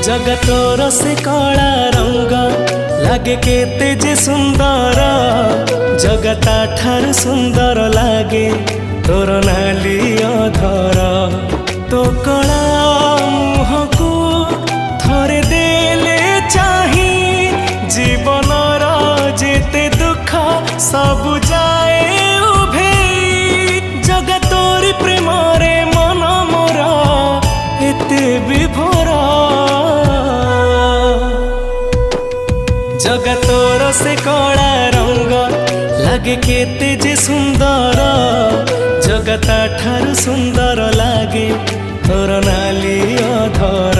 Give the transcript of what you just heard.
जगतोर से कला रंग लागे केते जे सुंदर जगता ठार सुंदर लागे तोर नाली अधर तो कला मुह को थरे देले चाही जीवनर जेते दुख सब जाए उभे जगतोरी प्रेम रे मन मोर एते विभोर जगतोर से कला रंग लागे केते जे सुंदर जगता ठार सुंदर लागे तोर नाली अधर।